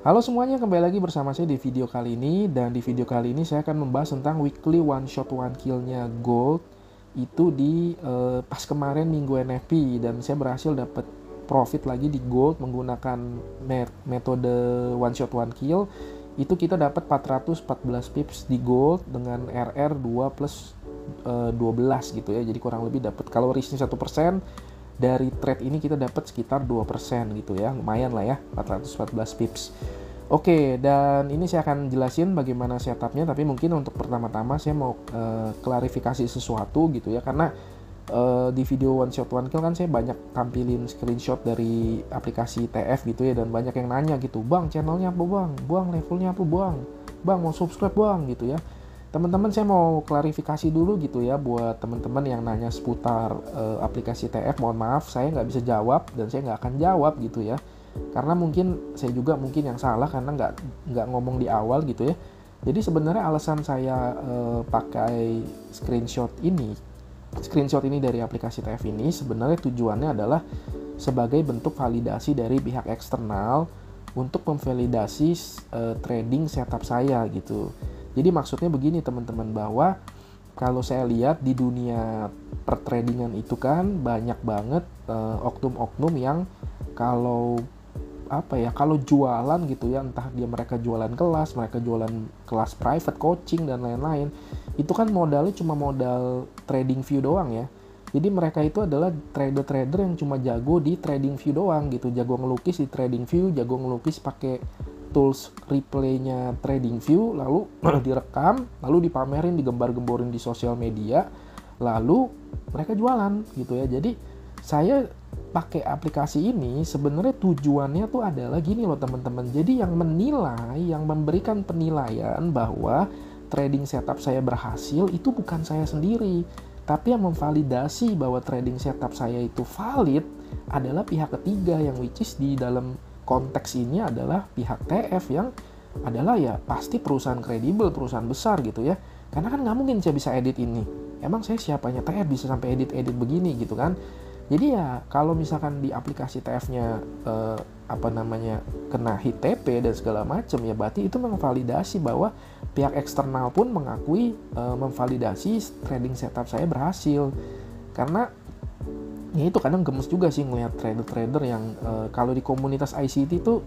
Halo semuanya, kembali lagi bersama saya di video kali ini. Dan di video kali ini saya akan membahas tentang weekly one shot one kill-nya Gold. Itu di pas kemarin minggu NFP. Dan saya berhasil dapat profit lagi di Gold menggunakan metode one shot one kill. Itu kita dapat 414 pips di Gold dengan RR 2 plus 12 gitu ya. Jadi kurang lebih dapat, kalau risknya 1%, dari trade ini kita dapat sekitar 2% gitu ya. Lumayan lah ya, 414 pips. Oke, dan ini saya akan jelasin bagaimana setupnya, tapi mungkin untuk pertama-tama saya mau klarifikasi sesuatu gitu ya, karena di video one shot one kill kan saya banyak tampilin screenshot dari aplikasi TF gitu ya, dan banyak yang nanya gitu, bang channelnya apa bang levelnya apa bang mau subscribe bang gitu ya. Teman-teman, saya mau klarifikasi dulu gitu ya buat teman-teman yang nanya seputar aplikasi TF. Mohon maaf, saya nggak bisa jawab dan saya nggak akan jawab gitu ya. Karena mungkin saya juga mungkin yang salah karena nggak ngomong di awal gitu ya. Jadi sebenarnya alasan saya pakai screenshot ini dari aplikasi TF ini sebenarnya tujuannya adalah sebagai bentuk validasi dari pihak eksternal untuk memvalidasi trading setup saya gitu. Jadi maksudnya begini teman-teman, bahwa kalau saya lihat di dunia pertradingan itu kan banyak banget oknum-oknum yang kalau kalau jualan gitu ya, entah dia mereka jualan kelas, mereka jualan kelas private coaching dan lain-lain, itu kan modalnya cuma modal trading view doang ya. Jadi mereka itu adalah trader-trader yang cuma jago di trading view doang gitu, jago ngelukis di trading view, jago ngelukis pakai tools replaynya trading view, lalu direkam, lalu dipamerin, digembar-gemborin di sosial media, lalu mereka jualan gitu ya. Jadi saya pakai aplikasi ini sebenarnya tujuannya tuh adalah gini loh teman-teman. Jadi yang menilai, yang memberikan penilaian bahwa trading setup saya berhasil itu bukan saya sendiri, tapi yang memvalidasi bahwa trading setup saya itu valid adalah pihak ketiga, yang which is di dalam konteks ini adalah pihak TF, yang adalah ya pasti perusahaan kredibel, perusahaan besar gitu ya. Karena kan nggak mungkin saya bisa edit ini. Emang saya siapanya TF bisa sampai edit-edit begini gitu kan. Jadi ya kalau misalkan di aplikasi TF-nya kena hit TP dan segala macam, ya berarti itu memvalidasi bahwa pihak eksternal pun mengakui memvalidasi trading setup saya berhasil. Karena ya itu kadang gemes juga sih ngelihat trader-trader yang kalau di komunitas ICT tuh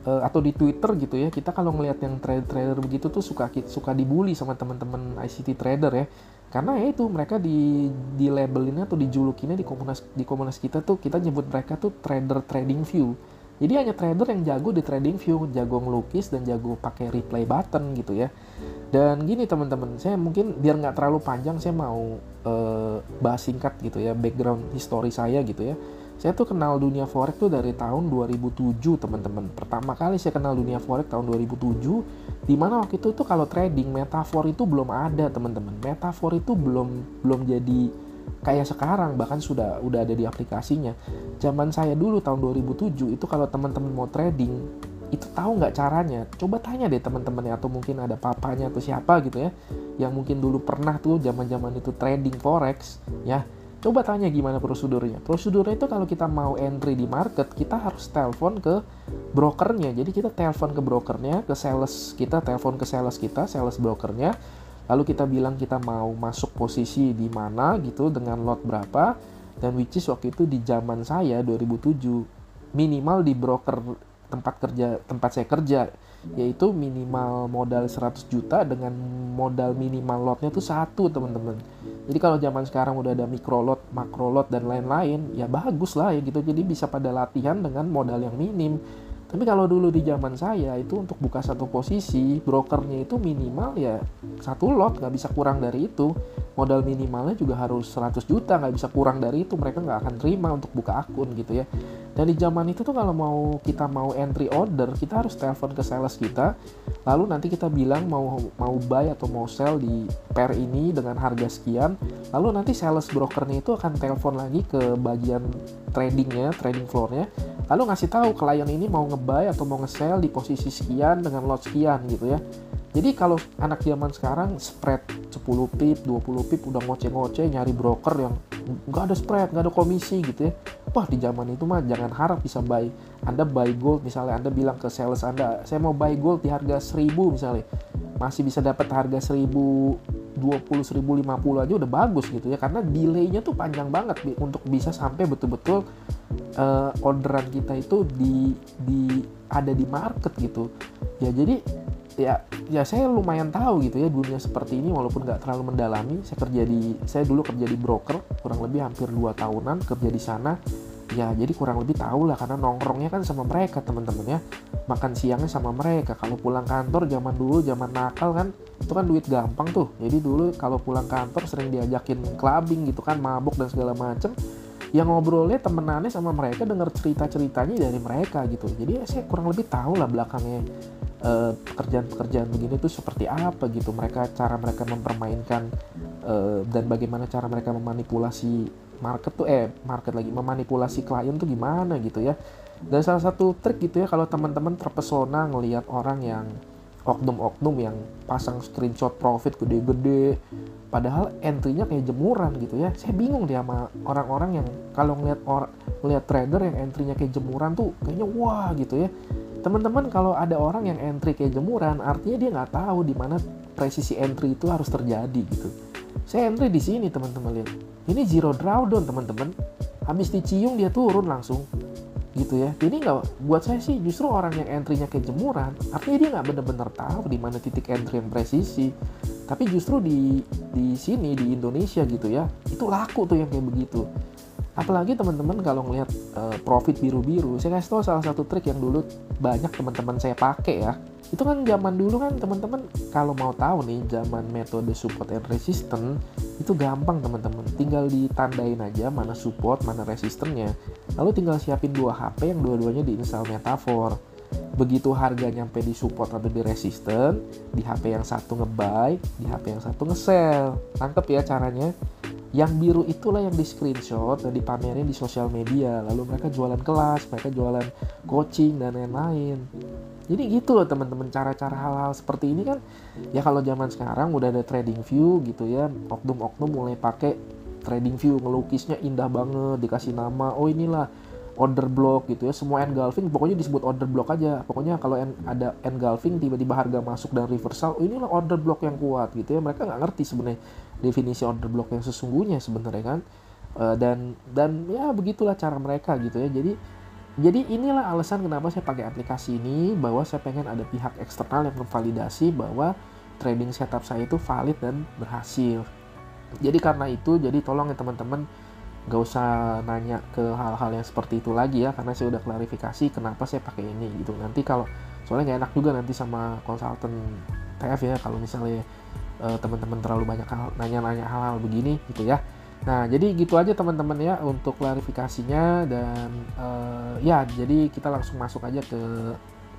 atau di Twitter gitu ya, kita kalau ngelihat yang trader-trader begitu tuh suka dibully sama teman-teman ICT trader ya. Karena ya itu mereka di labelinnya atau dijulukinnya di komunitas kita tuh, kita nyebut mereka tuh trader trading view. Jadi hanya trader yang jago di trading view, jago ngelukis dan jago pakai replay button gitu ya. Dan gini teman-teman, saya mungkin biar nggak terlalu panjang, saya mau bahas singkat gitu ya, background history saya gitu ya. Saya tuh kenal dunia forex tuh dari tahun 2007 teman-teman. Pertama kali saya kenal dunia forex tahun 2007, dimana waktu itu tuh kalau trading metafor itu belum ada teman-teman. Metafor itu belum jadi kayak sekarang, bahkan udah ada di aplikasinya. Zaman saya dulu tahun 2007 itu kalau teman-teman mau trading, itu tahu nggak caranya? Coba tanya deh teman-temannya, atau mungkin ada papanya atau siapa gitu ya, yang mungkin dulu pernah tuh zaman-zaman itu trading forex ya. Coba tanya gimana prosedurnya. Prosedurnya itu kalau kita mau entry di market, kita harus telepon ke brokernya. Jadi kita telepon ke brokernya, ke sales kita, telepon ke sales kita, sales brokernya. Lalu kita bilang kita mau masuk posisi di mana gitu dengan lot berapa. Dan which is waktu itu di zaman saya 2007 minimal di broker tempat saya kerja, yaitu minimal modal 100 juta dengan modal minimal lotnya tuh satu teman-teman. Jadi kalau zaman sekarang udah ada micro lot, macro lot dan lain-lain, ya bagus lah ya gitu. Jadi bisa pada latihan dengan modal yang minim. Tapi kalau dulu di zaman saya itu untuk buka satu posisi, brokernya itu minimal ya satu lot, nggak bisa kurang dari itu. Modal minimalnya juga harus 100 juta, nggak bisa kurang dari itu. Mereka nggak akan terima untuk buka akun gitu ya. Dan di zaman itu tuh kalau kita mau entry order, kita harus telepon ke sales kita. Lalu nanti kita bilang mau buy atau mau sell di pair ini dengan harga sekian. Lalu nanti sales brokernya itu akan telepon lagi ke bagian tradingnya, trading floornya. Lalu ngasih tahu klien ini mau nge-buy atau mau nge-sell di posisi sekian dengan lot sekian gitu ya. Jadi kalau anak zaman sekarang spread 10 pip, 20 pip udah ngoceh-ngoceh nyari broker yang nggak ada spread, nggak ada komisi gitu ya. Wah, di zaman itu mah jangan harap bisa buy. Anda buy gold misalnya, Anda bilang ke sales Anda, saya mau buy gold di harga 1000 misalnya. Masih bisa dapat harga 1020, 1050 aja udah bagus gitu ya. Karena delay-nya tuh panjang banget untuk bisa sampai betul-betul orderan kita itu ada di market gitu. Ya jadi ya saya lumayan tahu gitu ya dunia seperti ini walaupun nggak terlalu mendalami. Saya dulu kerja di broker kurang lebih hampir 2 tahunan kerja di sana. Ya jadi kurang lebih tahu lah karena nongkrongnya kan sama mereka teman-teman ya. Makan siangnya sama mereka. Kalau pulang kantor zaman dulu zaman nakal kan itu kan duit gampang tuh. Jadi dulu kalau pulang kantor sering diajakin clubbing gitu kan, mabuk dan segala macem. Yang ngobrolnya temenannya sama mereka, denger cerita-ceritanya dari mereka gitu. Jadi saya kurang lebih tahu lah belakangnya pekerjaan-pekerjaan begini tuh seperti apa gitu, cara mereka mempermainkan dan bagaimana cara mereka memanipulasi memanipulasi klien tuh gimana gitu ya. Dan salah satu trik gitu ya kalau teman-teman terpesona ngelihat orang yang oknum-oknum yang pasang screenshot profit gede-gede padahal entry-nya kayak jemuran gitu ya. Saya bingung dia sama orang-orang yang kalau ngelihat trader yang entry-nya kayak jemuran tuh kayaknya wah gitu ya. Teman-teman kalau ada orang yang entry kayak jemuran artinya dia nggak tahu di mana presisi entry itu harus terjadi gitu. Saya entry di sini teman-teman lihat. Ini zero drawdown teman-teman. Habis dicium dia turun langsung gitu ya. Jadi nggak, buat saya sih justru orang yang entry-nya kayak jemuran artinya dia nggak benar-benar tahu di mana titik entry yang presisi. Tapi justru di sini di Indonesia gitu ya itu laku tuh yang kayak begitu. Apalagi teman-teman kalau ngelihat profit biru-biru, saya kasih tahu salah satu trik yang dulu banyak teman-teman saya pakai ya. Itu kan zaman dulu kan teman-teman kalau mau tahu nih zaman metode support and resistance itu gampang teman-teman. Tinggal ditandain aja mana support, mana resistennya. Lalu tinggal siapin 2 HP yang dua-duanya diinstal Metafor. Begitu harga nyampe di support atau di resistance, di HP yang satu nge-buy, di HP yang satu nge-sell. Tangkep ya caranya. Yang biru itulah yang di screenshot dan dipamerin di sosial media. Lalu mereka jualan kelas, mereka jualan coaching dan lain-lain. Jadi gitu loh teman-teman, cara-cara hal-hal seperti ini kan ya kalau zaman sekarang udah ada trading view gitu ya. Oknum-oknum mulai pakai trading view, ngelukisnya indah banget, dikasih nama, oh inilah order block gitu ya. Semua engulfing pokoknya disebut order block aja. Pokoknya kalau ada engulfing tiba-tiba harga masuk dan reversal, oh inilah order block yang kuat gitu ya. Mereka nggak ngerti sebenarnya definisi order block yang sesungguhnya sebenarnya kan. Dan ya begitulah cara mereka gitu ya. Jadi inilah alasan kenapa saya pakai aplikasi ini, bahwa saya pengen ada pihak eksternal yang memvalidasi bahwa trading setup saya itu valid dan berhasil. Jadi karena itu, jadi tolong ya teman-teman gak usah nanya ke hal-hal yang seperti itu lagi ya, karena saya udah klarifikasi kenapa saya pakai ini gitu. Nanti kalau soalnya gak enak juga nanti sama konsultan TF ya kalau misalnya teman-teman terlalu banyak nanya-nanya hal-hal begini gitu ya. Nah jadi gitu aja teman-teman ya untuk klarifikasinya. Dan ya jadi kita langsung masuk aja ke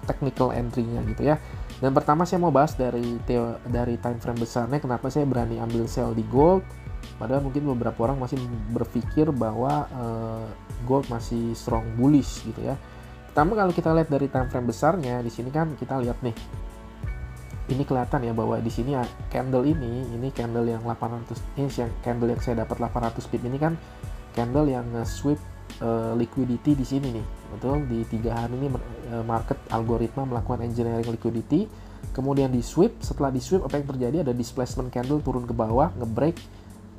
technical entry-nya gitu ya. Dan pertama saya mau bahas dari time frame besarnya, kenapa saya berani ambil sell di gold. Padahal mungkin beberapa orang masih berpikir bahwa gold masih strong bullish gitu ya. Pertama kalau kita lihat dari time frame besarnya, di sini kan kita lihat nih. Ini kelihatan ya bahwa di sini candle ini candle yang 800 ini yang candle yang saya dapat 800 pip ini kan candle yang sweep liquidity di sini nih. Betul, di 3 hari ini market algoritma melakukan engineering liquidity, kemudian di sweep. Setelah di sweep apa yang terjadi? Ada displacement candle turun ke bawah, nge-break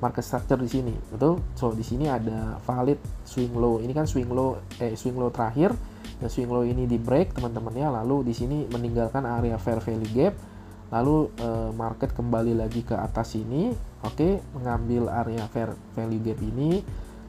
market structure di sini. Betul. So di sini ada valid swing low. Ini kan swing low terakhir. Dan swing low ini di break teman-teman ya. Lalu di sini meninggalkan area fair value gap. Lalu market kembali lagi ke atas sini, oke, mengambil area fair value gap ini,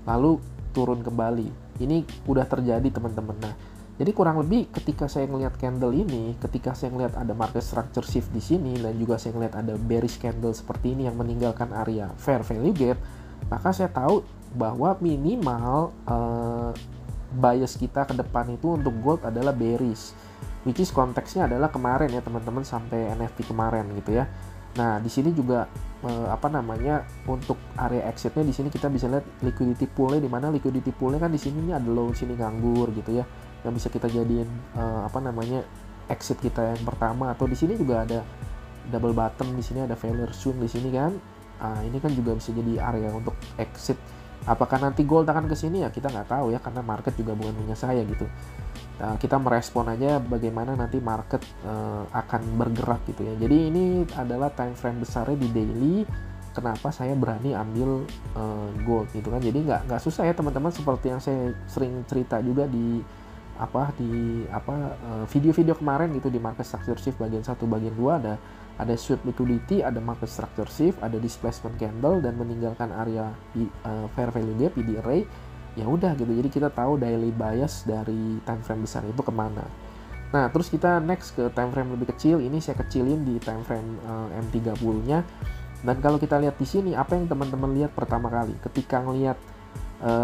lalu turun kembali. Ini udah terjadi teman-teman. Nah, jadi kurang lebih ketika saya ngelihat candle ini, ketika saya ngelihat ada market structure shift di sini, dan juga saya ngelihat ada bearish candle seperti ini yang meninggalkan area fair value gap, maka saya tahu bahwa minimal bias kita ke depan itu untuk gold adalah bearish. Which is konteksnya adalah kemarin ya teman-teman, sampai NFP kemarin gitu ya. Nah di sini juga untuk area exitnya di sini kita bisa lihat liquidity poolnya, di mana liquidity poolnya kan di sini ada low sini nganggur gitu ya, yang bisa kita jadiin exit kita yang pertama. Atau di sini juga ada double bottom di sini, ada failure swing di sini kan. Ini kan juga bisa jadi area untuk exit. Apakah nanti gold akan ke sini ya kita nggak tahu ya, karena market juga bukan punya saya gitu. Kita merespon aja bagaimana nanti market akan bergerak gitu ya. Jadi ini adalah time frame besarnya di daily. Kenapa saya berani ambil gold gitu kan. Jadi nggak susah ya teman-teman, seperti yang saya sering cerita juga di video-video kemarin gitu, di market structure shift bagian 1 bagian 2 ada sweep liquidity, ada market structure shift, ada displacement candle dan meninggalkan area fair value gap PD array. Ya udah gitu. Jadi kita tahu daily bias dari time frame besar itu kemana. Nah, terus kita next ke time frame lebih kecil. Ini saya kecilin di time frame M30-nya. Dan kalau kita lihat di sini, apa yang teman-teman lihat pertama kali ketika ngelihat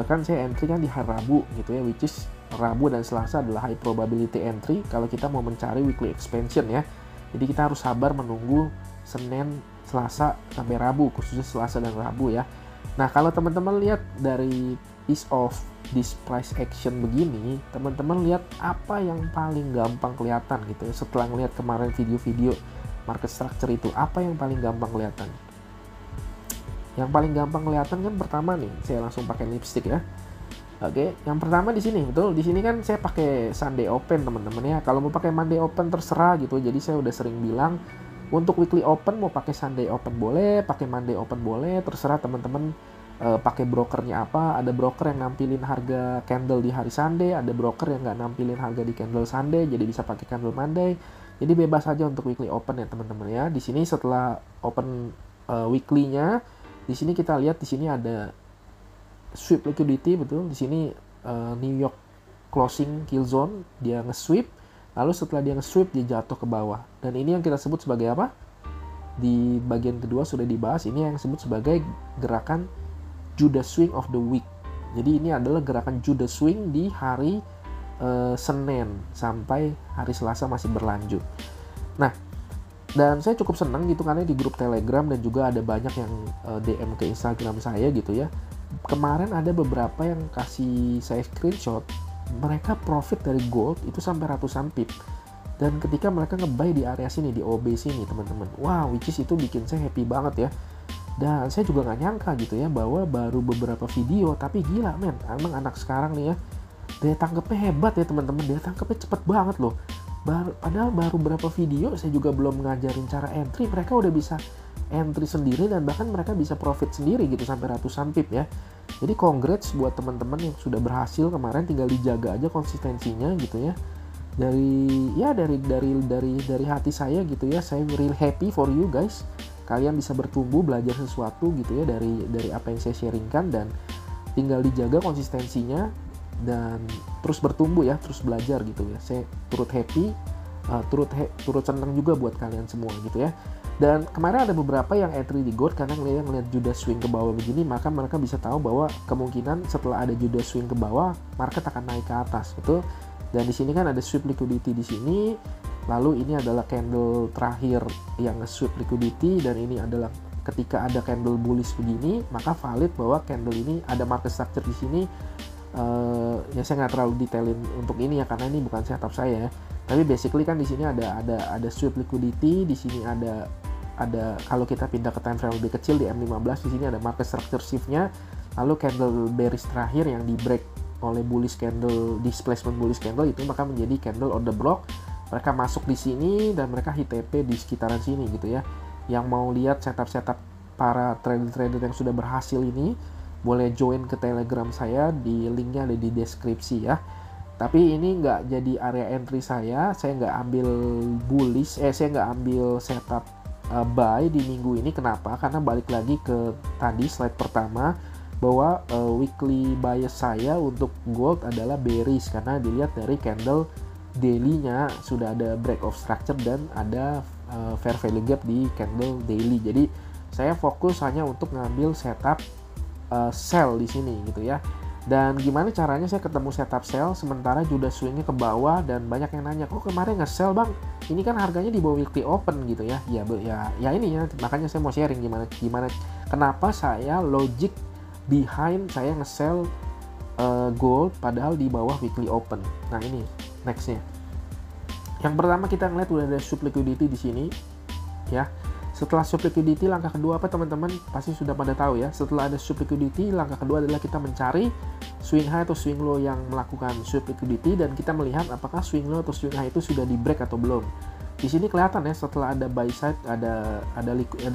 kan saya entry kan di hari Rabu gitu ya, which is Rabu dan Selasa adalah high probability entry kalau kita mau mencari weekly expansion ya. Jadi kita harus sabar menunggu Senin, Selasa sampai Rabu, khususnya Selasa dan Rabu ya. Nah, kalau teman-teman lihat dari piece of this price action begini, teman-teman lihat apa yang paling gampang kelihatan gitu ya. Setelah ngelihat kemarin video-video market structure itu, apa yang paling gampang kelihatan? Yang paling gampang kelihatan kan pertama nih, saya langsung pakai lipstick ya. Oke, yang pertama di sini, betul. Di sini kan saya pakai Sunday Open teman-teman ya. Kalau mau pakai Monday Open terserah gitu. Jadi saya udah sering bilang untuk weekly open mau pakai Sunday Open boleh, pakai Monday Open boleh, terserah teman-teman pakai brokernya apa. Ada broker yang nampilin harga candle di hari Sunday, ada broker yang nggak nampilin harga di candle Sunday, jadi bisa pakai candle Monday. Jadi bebas aja untuk weekly open ya teman-teman ya. Di sini setelah open weekly-nya, di sini kita lihat di sini ada sweep liquidity, betul. Di sini New York closing kill zone, dia nge-sweep, lalu setelah dia nge-sweep dia jatuh ke bawah. Dan ini yang kita sebut sebagai apa? Di bagian kedua sudah dibahas, ini yang disebut sebagai gerakan Judas swing of the week. Jadi ini adalah gerakan Judas swing di hari Senin sampai hari Selasa masih berlanjut. Nah, dan saya cukup senang gitu karena di grup Telegram dan juga ada banyak yang DM ke Instagram saya gitu ya. Kemarin ada beberapa yang kasih saya screenshot, mereka profit dari gold itu sampai ratusan pip. Dan ketika mereka nge-buy di area sini, di OB sini teman-teman, wow, which is itu bikin saya happy banget ya. Dan saya juga nggak nyangka gitu ya, bahwa baru beberapa video, tapi gila men, emang anak sekarang nih ya, daya tangkapnya hebat ya teman-teman, daya tangkapnya cepet banget loh. Padahal baru beberapa video, saya juga belum ngajarin cara entry, mereka udah bisa entry sendiri dan bahkan mereka bisa profit sendiri gitu sampai ratusan pip ya. Jadi congrats buat teman-teman yang sudah berhasil kemarin, tinggal dijaga aja konsistensinya gitu ya. Dari hati saya gitu ya, saya real happy for you guys. Kalian bisa bertumbuh, belajar sesuatu gitu ya dari apa yang saya sharingkan, dan tinggal dijaga konsistensinya dan terus bertumbuh ya, terus belajar gitu ya. Saya turut happy, turut senang juga buat kalian semua gitu ya. Dan kemarin ada beberapa yang entry di gold karena ngelihat Judas swing ke bawah begini, maka mereka bisa tahu bahwa kemungkinan setelah ada Judas swing ke bawah, market akan naik ke atas, betul. Dan di sini kan ada sweep liquidity di sini. Lalu ini adalah candle terakhir yang sweep liquidity, dan ini adalah ketika ada candle bullish begini, maka valid bahwa candle ini ada market structure di sini. Ya saya nggak terlalu detailin untuk ini ya karena ini bukan setup saya ya. Tapi basically kan di sini ada sweep liquidity, di sini ada kalau kita pindah ke time frame lebih kecil di M15, di sini ada market structure shift-nya. Lalu candle bearish terakhir yang di break oleh bullish candle, displacement bullish candle itu, maka menjadi candle order block. Mereka masuk di sini dan mereka hit TP di sekitaran sini gitu ya. Yang mau lihat setup para trader-trader yang sudah berhasil ini, boleh join ke Telegram saya, di linknya ada di deskripsi ya. Tapi ini nggak jadi area entry saya nggak ambil bullish, saya nggak ambil setup buy di minggu ini. Kenapa? Karena balik lagi ke tadi slide pertama, bahwa weekly bias saya untuk gold adalah bearish, karena dilihat dari candle daily-nya sudah ada break of structure dan ada fair value gap di candle daily. Jadi saya fokus hanya untuk ngambil setup sell di sini gitu ya. Dan gimana caranya saya ketemu setup sell sementara Judas swingnya ke bawah, dan banyak yang nanya, kok kemarin nge-sell bang, ini kan harganya di bawah weekly open gitu ya. Ya ini ya, makanya saya mau sharing gimana kenapa saya logic behind saya nge-sell gold padahal di bawah weekly open. Nah ini nextnya, yang pertama kita ngeliat udah ada sweep liquidity di sini. ya. Setelah sweep liquidity, langkah kedua apa teman-teman? Pasti sudah pada tahu ya. Setelah ada sweep liquidity, langkah kedua adalah kita mencari swing high atau swing low yang melakukan sweep liquidity, dan kita melihat apakah swing low atau swing high itu sudah di break atau belum. Di sini kelihatan ya, setelah ada buy side, ada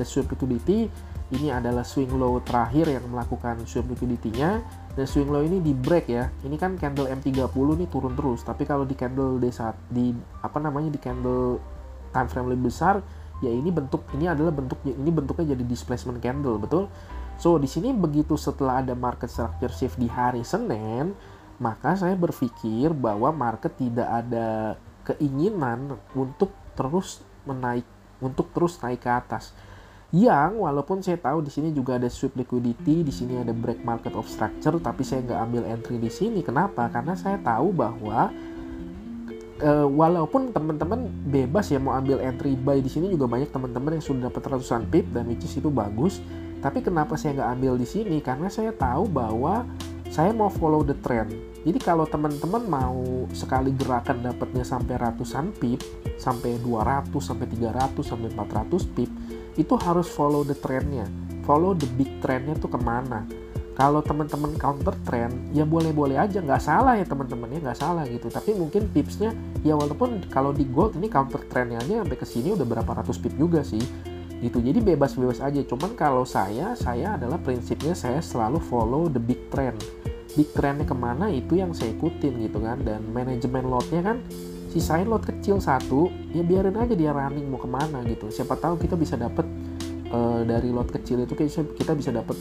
sweep liquidity, ini adalah swing low terakhir yang melakukan sweep liquidity-nya, dan swing low ini di break ya. Ini kan candle M30 nih turun terus, tapi kalau di candle di candle time frame lebih besar, ya ini bentuknya jadi displacement candle, betul? So di sini begitu setelah ada market structure shift di hari Senin, maka saya berpikir bahwa market tidak ada keinginan untuk terus naik ke atas. Yang walaupun saya tahu di sini juga ada sweep liquidity, di sini ada break market of structure, tapi saya nggak ambil entry di sini. Kenapa? Karena saya tahu bahwa walaupun teman-teman bebas ya mau ambil entry buy di sini, juga banyak teman-teman yang sudah dapat ratusan pip dan which is itu bagus. Tapi kenapa saya nggak ambil di sini? Karena saya tahu bahwa saya mau follow the trend. Jadi kalau teman-teman mau sekali gerakan dapatnya sampai ratusan pip, sampai 200, sampai 300, sampai 400 pip, itu harus follow the trendnya. Follow the big trendnya tuh kemana. Kalau teman-teman counter trend, ya boleh-boleh aja, nggak salah ya teman-teman ya, nggak salah gitu. Tapi mungkin tipsnya, ya walaupun kalau di gold ini counter trendnya aja sampai ke sini udah berapa ratus pip juga sih, gitu. Jadi bebas-bebas aja. Cuman kalau saya adalah prinsipnya saya selalu follow the big trend. Big trendnya kemana itu yang saya ikutin gitu kan. Dan manajemen lotnya kan, sisain lot kecil satu, ya biarin aja dia running mau kemana gitu. Siapa tahu kita bisa dapet dari lot kecil itu kita bisa dapat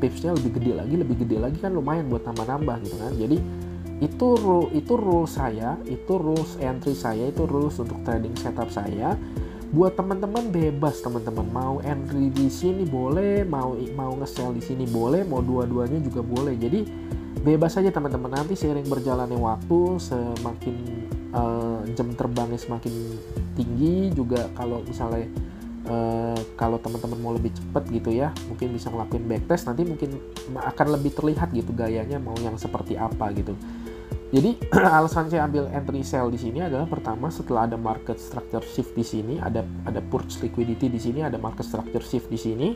pipsnya lebih gede lagi kan, lumayan buat nambah-nambah gitu kan. Jadi itu rules saya, itu rules entry saya, itu rules untuk trading setup saya. Buat teman-teman bebas, teman-teman mau entry di sini boleh, mau nge-sell di sini boleh, mau dua-duanya juga boleh. Jadi bebas aja teman-teman. Nanti seiring berjalannya waktu, semakin jam terbangnya semakin tinggi juga, kalau misalnya kalau teman-teman mau lebih cepat gitu ya, mungkin bisa ngelakuin backtest, nanti mungkin akan lebih terlihat gitu gayanya mau yang seperti apa gitu. Jadi alasan saya ambil entry sell di sini adalah, pertama, setelah ada market structure shift di sini, ada purge liquidity di sini, ada market structure shift di sini,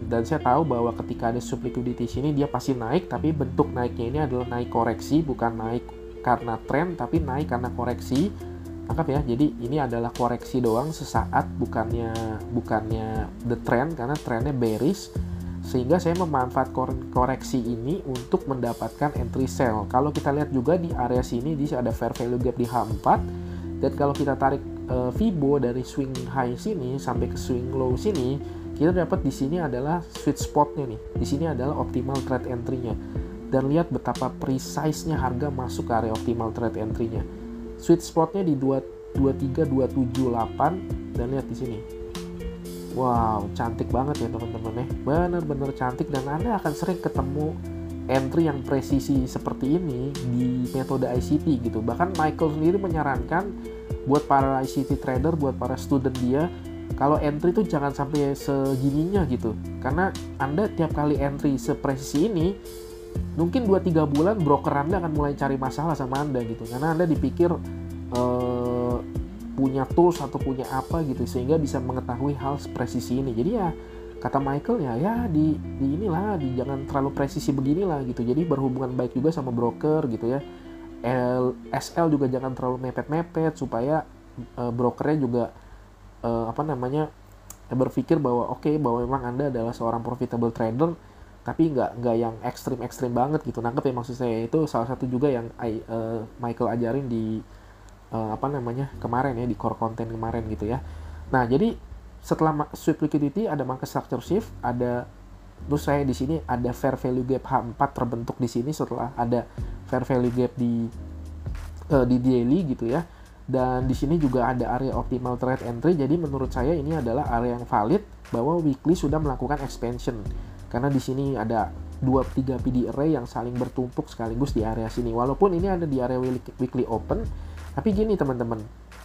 dan saya tahu bahwa ketika ada sub liquidity di sini dia pasti naik, tapi bentuk naiknya ini adalah naik koreksi, bukan naik karena tren, tapi naik karena koreksi. Tangkap ya, jadi ini adalah koreksi doang sesaat, bukannya the trend, karena trennya bearish. Sehingga saya memanfaatkan koreksi ini untuk mendapatkan entry sell. Kalau kita lihat juga di area sini, di ada fair value gap di H4, dan kalau kita tarik Fibo dari swing high sini sampai ke swing low sini, kita dapat di sini adalah sweet spotnya nih. Di sini adalah optimal trade entry-nya. Dan lihat betapa precise-nya harga masuk ke area optimal trade entry-nya. Sweet spotnya di 23278, dan lihat di sini. Wow, cantik banget ya teman-teman ya. Bener-bener cantik, dan Anda akan sering ketemu entry yang presisi seperti ini di metode ICT gitu. Bahkan Michael sendiri menyarankan buat para ICT trader, buat para student dia, kalau entry tuh jangan sampai segininya gitu. Karena Anda tiap kali entry sepresisi ini, mungkin 2-3 bulan broker Anda akan mulai cari masalah sama Anda gitu. Karena Anda dipikir punya tools atau punya apa gitu, sehingga bisa mengetahui hal presisi ini. Jadi ya kata Michael ya di inilah, jangan terlalu presisi beginilah gitu. Jadi berhubungan baik juga sama broker gitu ya. SL juga jangan terlalu mepet-mepet, supaya brokernya juga berpikir bahwa bahwa memang Anda adalah seorang profitable trader, tapi nggak yang ekstrim banget gitu. Nangkep ya maksud saya? Itu salah satu juga yang Michael ajarin di kemarin ya, di core content kemarin gitu ya. Nah, jadi setelah sweep liquidity ada market structure shift, terus saya di sini ada fair value gap H4 terbentuk di sini setelah ada fair value gap di daily gitu ya. Dan di sini juga ada area optimal trade entry. Jadi menurut saya ini adalah area yang valid bahwa weekly sudah melakukan expansion. Karena di sini ada 2-3 PD array yang saling bertumpuk sekaligus di area sini. Walaupun ini ada di area weekly open, tapi gini teman-teman,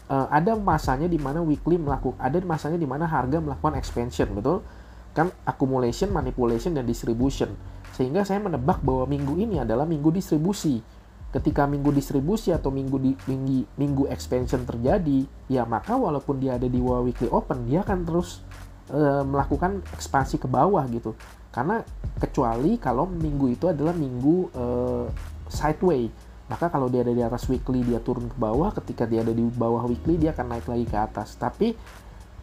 ada masanya di mana weekly ada masanya di mana harga melakukan expansion, betul? Kan accumulation, manipulation, dan distribution. Sehingga saya menebak bahwa minggu ini adalah minggu distribusi. Ketika minggu distribusi atau minggu expansion terjadi, ya maka walaupun dia ada di bawah weekly open, dia akan terus melakukan ekspansi ke bawah gitu. Karena kecuali kalau minggu itu adalah minggu sideway, maka kalau dia ada di atas weekly dia turun ke bawah, ketika dia ada di bawah weekly dia akan naik lagi ke atas. Tapi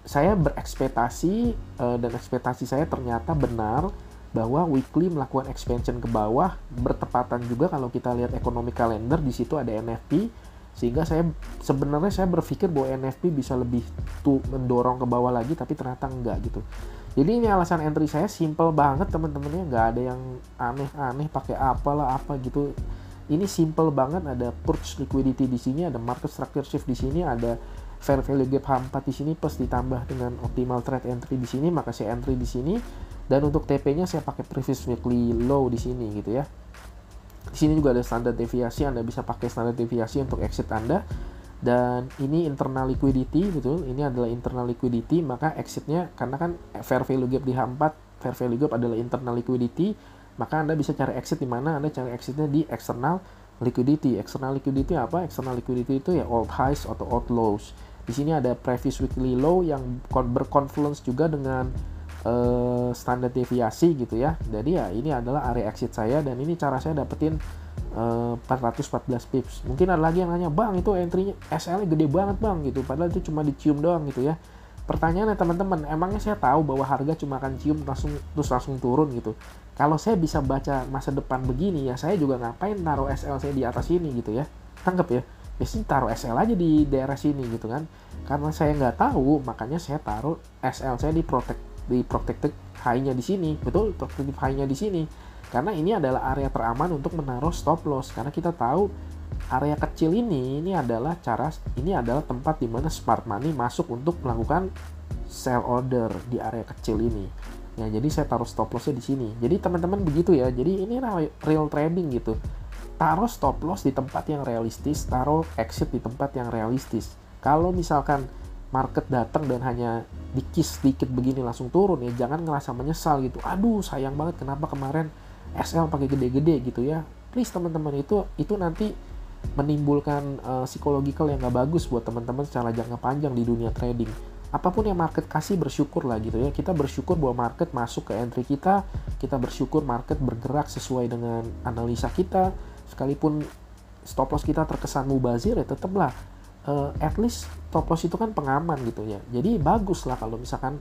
saya berekspektasi dan ekspektasi saya ternyata benar bahwa weekly melakukan expansion ke bawah, bertepatan juga kalau kita lihat economic calendar, di situ ada NFP, sehingga saya berpikir bahwa NFP bisa lebih mendorong ke bawah lagi, tapi ternyata enggak gitu. Jadi ini alasan entry saya simple banget teman-temannya, nggak ada yang aneh-aneh pakai apalah apa gitu. Ini simple banget, ada purge liquidity di sini, ada market structure shift di sini, ada fair value gap H4 di sini, plus ditambah dengan optimal trade entry di sini, maka saya entry di sini. Dan untuk TP-nya saya pakai previous weekly low di sini gitu ya. Di sini juga ada standar deviasi, Anda bisa pakai standar deviasi untuk exit Anda. Dan ini internal liquidity, betul. Ini adalah internal liquidity, maka exitnya karena kan fair value gap di H4, fair value gap adalah internal liquidity, maka Anda bisa cari exit di mana? Anda cari exitnya di external liquidity. External liquidity apa? External liquidity itu ya old highs atau old lows. Di sini ada previous weekly low yang berconfluence juga dengan standar deviasi gitu ya. Jadi ya ini adalah area exit saya, dan ini cara saya dapetin 414 pips. Mungkin ada lagi yang nanya, bang itu entry-nya SL-nya gede banget bang gitu, padahal itu cuma dicium doang gitu ya. Pertanyaannya teman-teman, emangnya saya tahu bahwa harga cuma akan cium langsung turun gitu? Kalau saya bisa baca masa depan begini ya, saya juga ngapain taruh SL saya di atas ini gitu ya. Tanggap ya, biasanya taruh SL aja di daerah sini gitu kan. Karena saya nggak tahu, makanya saya taruh SL saya di protected high-nya di sini. Betul, protected high-nya di sini. Karena ini adalah area teraman untuk menaruh stop loss. Karena kita tahu area kecil ini adalah tempat di mana smart money masuk untuk melakukan sell order di area kecil ini. Ya, jadi saya taruh stop loss-nya di sini. Jadi teman-teman begitu ya. Jadi ini real trading gitu. Taruh stop loss di tempat yang realistis, taruh exit di tempat yang realistis. Kalau misalkan market datang dan hanya dikis sedikit begini langsung turun, ya jangan ngerasa menyesal gitu. Aduh sayang banget kenapa kemarin SL pakai gede-gede gitu ya. Please teman-teman, itu nanti menimbulkan psikologikal yang gak bagus buat teman-teman secara jangka panjang di dunia trading. Apapun yang market kasih bersyukur lah gitu ya. Kita bersyukur bahwa market masuk ke entry kita bersyukur market bergerak sesuai dengan analisa kita. Sekalipun stop loss kita terkesan mubazir, ya tetaplah at least stop loss itu kan pengaman gitu ya. Jadi bagus lah kalau misalkan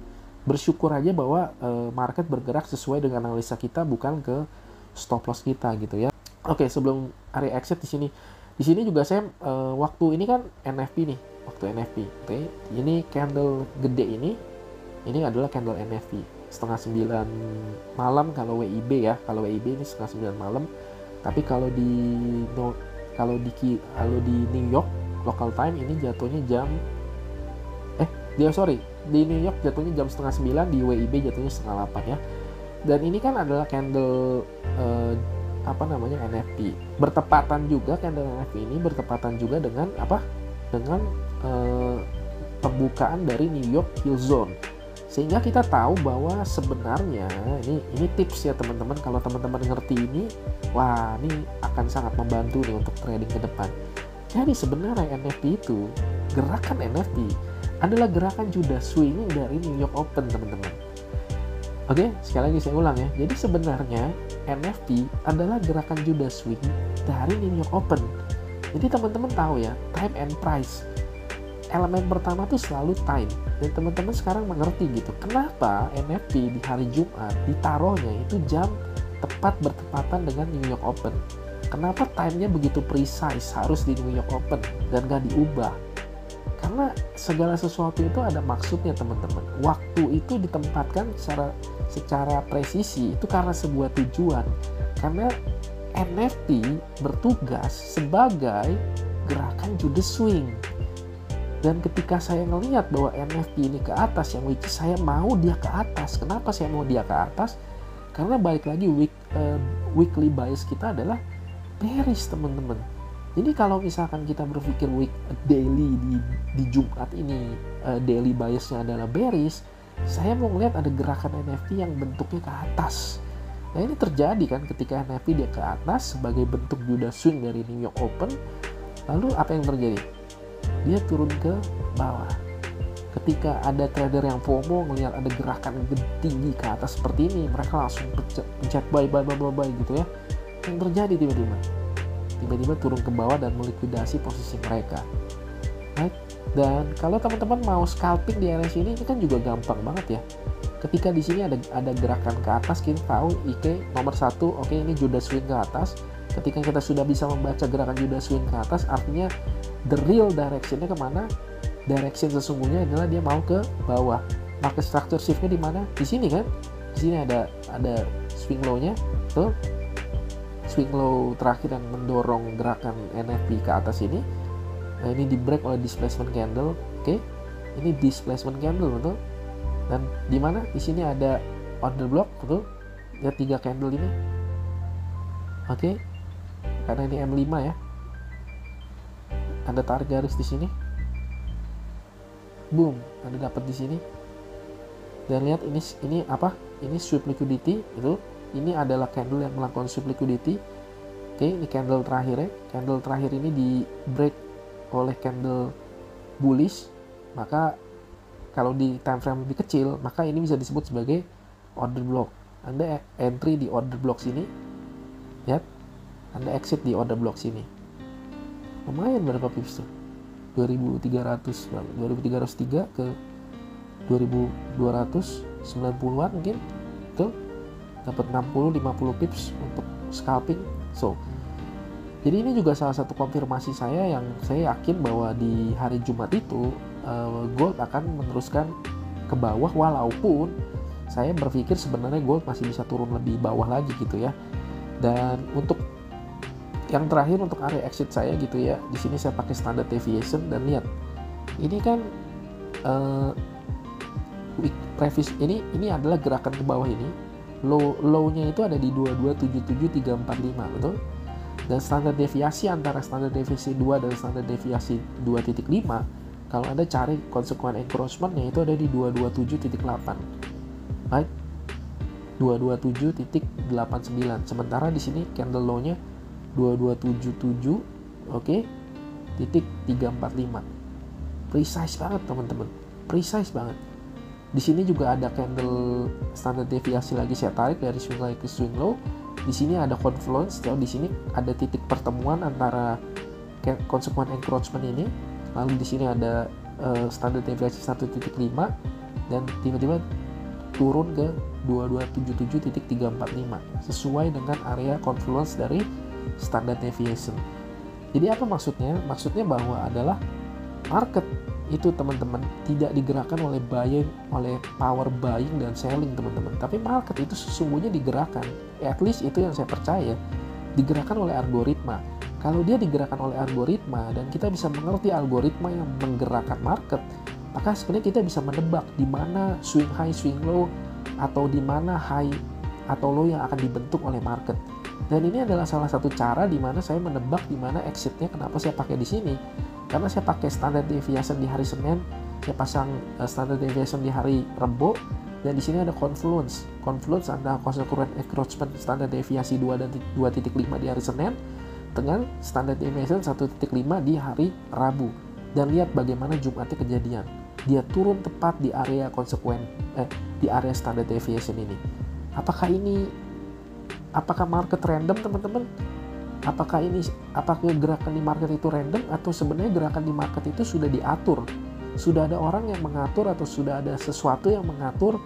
bersyukur aja bahwa market bergerak sesuai dengan analisa kita, bukan ke stop loss kita gitu ya. Oke, sebelum area exit di sini juga saya waktu ini kan NFP nih, waktu NFP. Oke, ini candle gede ini adalah candle NFP 8:30 malam kalau WIB ya. Kalau WIB ini 8:30 malam. Tapi kalau di New York local time ini jatuhnya di New York jatuhnya jam 8:30, di WIB jatuhnya 7:30 ya. Dan ini kan adalah candle NFP. Bertepatan juga candle NFP ini bertepatan juga dengan pembukaan dari New York Hill Zone. Sehingga kita tahu bahwa sebenarnya ini tips ya teman-teman, kalau teman-teman ngerti ini, wah ini akan sangat membantu nih untuk trading ke depan. Jadi sebenarnya NFP itu, gerakan NFP adalah gerakan Judas swing dari New York Open teman-teman. Oke, sekali lagi saya ulang ya. Jadi sebenarnya NFP adalah gerakan Judas swing dari New York Open. Jadi teman-teman tahu ya, time and price. Elemen pertama tuh selalu time. Dan teman-teman sekarang mengerti gitu. Kenapa NFP di hari Jumat ditaruhnya itu jam tepat bertepatan dengan New York Open. Kenapa time-nya begitu precise harus di New York Open dan gak diubah? Karena segala sesuatu itu ada maksudnya teman-teman. Waktu itu ditempatkan secara presisi itu karena sebuah tujuan. Karena NFP bertugas sebagai gerakan Judas swing. Dan ketika saya ngelihat bahwa NFP ini ke atas, yang which saya mau dia ke atas. Kenapa saya mau dia ke atas? Karena balik lagi weekly bias kita adalah bearish teman-teman. Jadi kalau misalkan kita berpikir daily di Jumat ini daily biasnya adalah bearish, saya mau ngeliat ada gerakan NFT yang bentuknya ke atas. Nah ini terjadi kan ketika NFP dia ke atas sebagai bentuk Judas swing dari New York Open. Lalu apa yang terjadi? Dia turun ke bawah. Ketika ada trader yang FOMO ngelihat ada gerakan tinggi ke atas seperti ini, mereka langsung pencet buy gitu ya. Yang terjadi tiba-tiba turun ke bawah dan melikuidasi posisi mereka. Right? Dan kalau teman-teman mau scalping di area sini, ini kan juga gampang banget ya. Ketika di sini ada gerakan ke atas, kita tahu nomor 1, oke, ini Judas swing ke atas. Ketika kita sudah bisa membaca gerakan Judas swing ke atas, artinya the real directionnya kemana? Direction sesungguhnya adalah dia mau ke bawah. Market structure shiftnya di mana? Di sini kan? Di sini ada swing low-nya, tuh. Swing low terakhir yang mendorong gerakan NFP ke atas ini. Nah, ini di break oleh displacement candle, oke? Ini displacement candle, betul? Dan di mana? Di sini ada order block, betul? Lihat 3 candle ini, oke? Karena ini M5 ya. Anda tarik garis di sini, boom, Anda dapat di sini. Dan lihat ini apa? Ini sweep liquidity, itu. Ini adalah candle yang melakukan sweep liquidity. Oke, ini candle terakhir ya. Candle terakhir ini di break oleh candle bullish, maka kalau di time frame lebih kecil, maka ini bisa disebut sebagai order block. Anda entry di order block sini, lihat, Anda exit di order block sini. Lumayan berapa pips tuh? 2303 ke 2290-an mungkin, tuh dapat 60-50 pips untuk scalping. So, jadi ini juga salah satu konfirmasi saya yang saya yakin bahwa di hari Jumat itu gold akan meneruskan ke bawah, walaupun saya berpikir sebenarnya gold masih bisa turun lebih bawah lagi gitu ya. Dan untuk yang terakhir untuk area exit saya gitu ya, di sini saya pakai standard deviation dan lihat ini kan previous ini adalah gerakan ke bawah ini, low-nya itu ada di 2277345, betul? Dan standar deviasi antara standar deviasi 2 dan standar deviasi 2.5, kalau Anda cari konsekuen encroachment-nya itu ada di 227.8, right? 227.89. Sementara di sini candle low-nya 2277, oke, titik 345. Precise banget teman-teman, precise banget. Di sini juga ada candle standar deviasi lagi, saya tarik dari swing high ke swing low. Di sini ada confluence, di sini ada titik pertemuan antara konsekuen encroachment ini. Lalu di sini ada standar deviasi 1.5 dan tiba-tiba turun ke 2277.345 sesuai dengan area confluence dari standard deviation. Jadi apa maksudnya? Maksudnya bahwa adalah market itu teman-teman tidak digerakkan oleh power buying dan selling teman-teman, tapi market itu sesungguhnya digerakkan, at least itu yang saya percaya, digerakkan oleh algoritma. Kalau dia digerakkan oleh algoritma dan kita bisa mengerti algoritma yang menggerakkan market, maka sebenarnya kita bisa menebak di mana swing high, swing low, atau di mana high atau low yang akan dibentuk oleh market. Dan ini adalah salah satu cara di mana saya menebak di mana exitnya. Kenapa saya pakai di sini? Karena saya pakai standard deviation di hari Senin, saya pasang standard deviation di hari Rebo, dan di sini ada confluence antara konsekuen encroachment standard deviasi 2 dan 2.5 di hari Senin dengan standard deviation 1.5 di hari Rabu. Dan lihat bagaimana Jumatnya kejadian. Dia turun tepat di area di area standard deviation ini. Apakah market random teman-teman? Apakah gerakan di market itu random, atau sebenarnya gerakan di market itu sudah diatur? Sudah ada orang yang mengatur, atau sudah ada sesuatu yang mengatur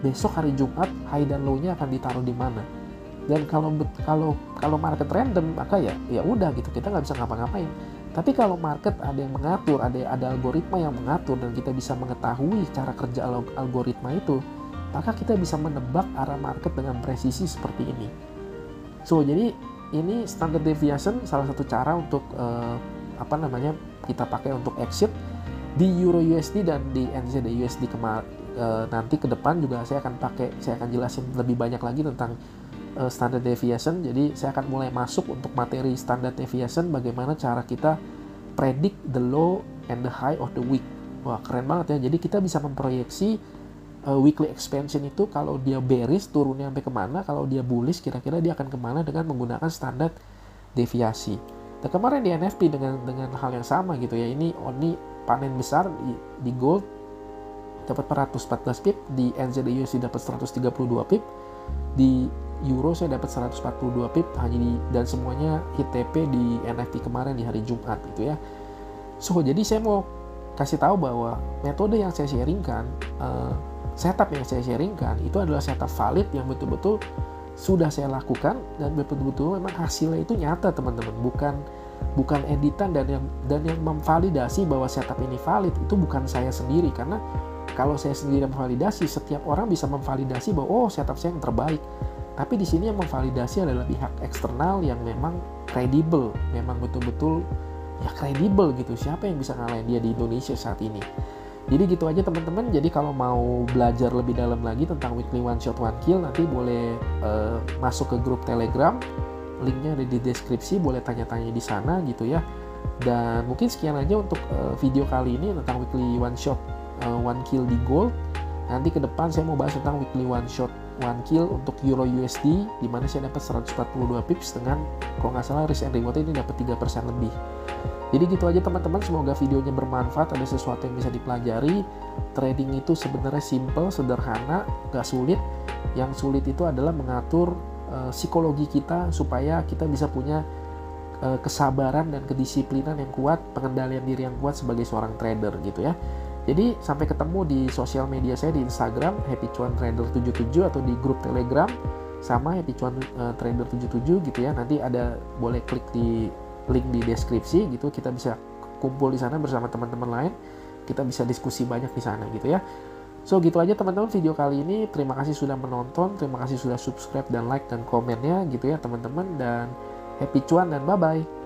besok hari Jumat high dan low-nya akan ditaruh di mana? Dan kalau market random, maka ya udah gitu, kita nggak bisa ngapa-ngapain. Tapi kalau market ada yang mengatur, ada algoritma yang mengatur, dan kita bisa mengetahui cara kerja algoritma itu, maka kita bisa menebak arah market dengan presisi seperti ini. So, jadi ini standard deviation salah satu cara untuk kita pakai untuk exit di Euro USD dan di NZD USD nanti ke depan juga saya akan jelasin lebih banyak lagi tentang standard deviation. Jadi saya akan mulai masuk untuk materi standard deviation, bagaimana cara kita predict the low and the high of the week. Wah, keren banget ya. Jadi kita bisa memproyeksi weekly expansion itu kalau dia bearish turunnya sampai kemana, kalau dia bullish kira-kira dia akan kemana dengan menggunakan standar deviasi. Dan kemarin di NFP dengan hal yang sama gitu ya, ini only panen besar di gold dapat 414 pip, di NZD/USD dapat 132 pip, di euro saya dapat 142 pip dan semuanya hit TP di NFP kemarin di hari Jumat gitu ya. So jadi saya mau kasih tahu bahwa metode yang saya sharingkan, setup yang saya sharingkan itu adalah setup valid yang betul-betul sudah saya lakukan dan betul-betul memang hasilnya itu nyata teman-teman, bukan editan dan yang memvalidasi bahwa setup ini valid itu bukan saya sendiri, karena kalau saya sendiri memvalidasi, setiap orang bisa memvalidasi bahwa oh setup saya yang terbaik. Tapi di sini yang memvalidasi adalah pihak eksternal yang memang kredibel, memang betul-betul ya kredibel gitu. Siapa yang bisa ngalahin dia di Indonesia saat ini? Jadi gitu aja teman-teman. Jadi kalau mau belajar lebih dalam lagi tentang weekly one shot one kill, nanti boleh masuk ke grup Telegram. Linknya ada di deskripsi, boleh tanya-tanya di sana gitu ya. Dan mungkin sekian aja untuk video kali ini tentang weekly one shot one kill di gold. Nanti ke depan saya mau bahas tentang weekly one shot one kill untuk euro USD, di mana saya dapat 142 pips dengan kalau nggak salah risk and reward ini dapat 3% lebih. Jadi gitu aja teman-teman, semoga videonya bermanfaat, ada sesuatu yang bisa dipelajari. Trading itu sebenarnya simple, sederhana, nggak sulit. Yang sulit itu adalah mengatur psikologi kita supaya kita bisa punya kesabaran dan kedisiplinan yang kuat, pengendalian diri yang kuat sebagai seorang trader gitu ya. Jadi sampai ketemu di sosial media saya di Instagram happycuantrader77 atau di grup Telegram sama happycuantrader77 gitu ya. Nanti ada boleh klik di link di deskripsi gitu, kita bisa kumpul di sana bersama teman-teman lain. Kita bisa diskusi banyak di sana gitu ya. So gitu aja teman-teman video kali ini. Terima kasih sudah menonton, terima kasih sudah subscribe dan like dan komennya gitu ya teman-teman, dan happy cuan dan bye-bye.